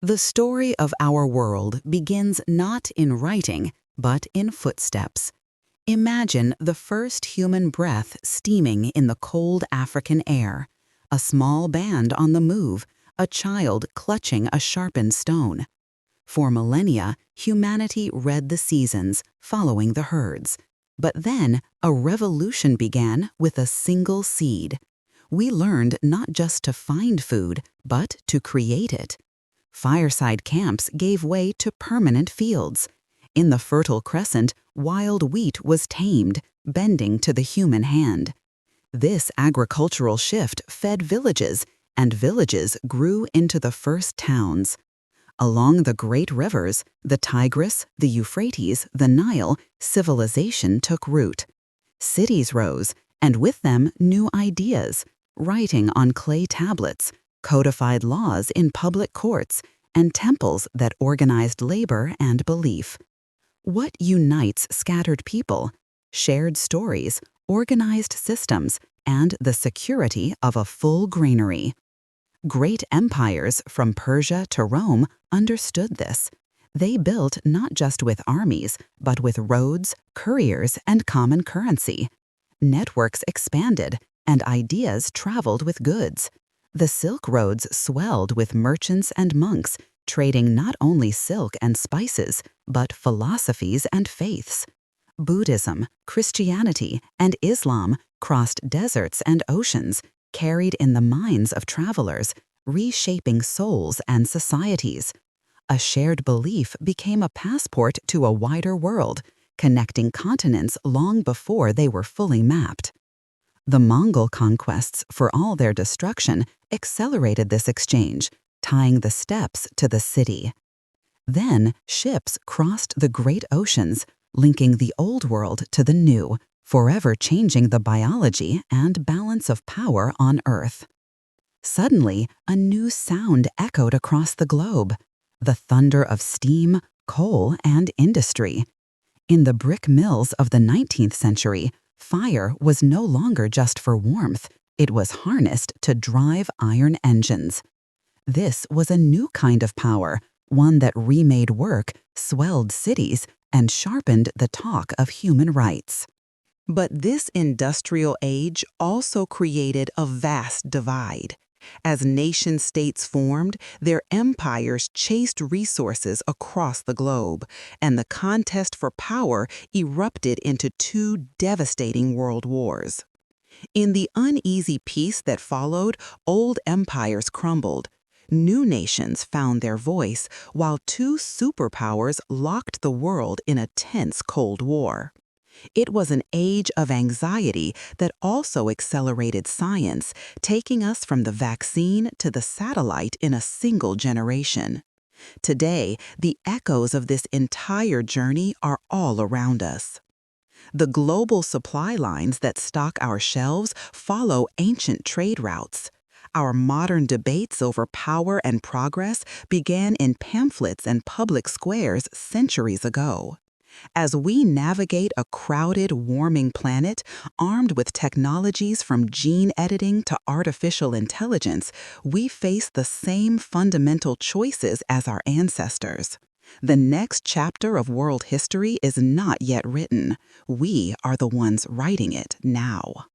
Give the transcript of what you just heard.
The story of our world begins not in writing, but in footsteps. Imagine the first human breath steaming in the cold African air, a small band on the move, a child clutching a sharpened stone. For millennia, humanity read the seasons, following the herds. But then, a revolution began with a single seed. We learned not just to find food, but to create it. Fireside camps gave way to permanent fields. In the Fertile Crescent, wild wheat was tamed, bending to the human hand. This agricultural shift fed villages, and villages grew into the first towns. Along the great rivers, the Tigris, the Euphrates, the Nile, civilization took root. Cities rose, and with them new ideas, writing on clay tablets, codified laws in public courts, and temples that organized labor and belief. What unites scattered people? Shared stories, organized systems, and the security of a full granary. Great empires from Persia to Rome understood this. They built not just with armies, but with roads, couriers, and common currency. Networks expanded, and ideas traveled with goods. The Silk Roads swelled with merchants and monks, trading not only silk and spices, but philosophies and faiths. Buddhism, Christianity, and Islam crossed deserts and oceans, carried in the minds of travelers, reshaping souls and societies. A shared belief became a passport to a wider world, connecting continents long before they were fully mapped. The Mongol conquests, for all their destruction, accelerated this exchange, tying the steppes to the city. Then, ships crossed the great oceans, linking the old world to the new, forever changing the biology and balance of power on Earth. Suddenly, a new sound echoed across the globe, the thunder of steam, coal, and industry. In the brick mills of the 19th century, fire was no longer just for warmth, it was harnessed to drive iron engines. This was a new kind of power, one that remade work, swelled cities, and sharpened the talk of human rights. But this industrial age also created a vast divide. As nation-states formed, their empires chased resources across the globe, and the contest for power erupted into two devastating world wars. In the uneasy peace that followed, old empires crumbled. New nations found their voice, while two superpowers locked the world in a tense Cold War. It was an age of anxiety that also accelerated science, taking us from the vaccine to the satellite in a single generation. Today, the echoes of this entire journey are all around us. The global supply lines that stock our shelves follow ancient trade routes. Our modern debates over power and progress began in pamphlets and public squares centuries ago. As we navigate a crowded, warming planet, armed with technologies from gene editing to artificial intelligence, we face the same fundamental choices as our ancestors. The next chapter of world history is not yet written. We are the ones writing it now.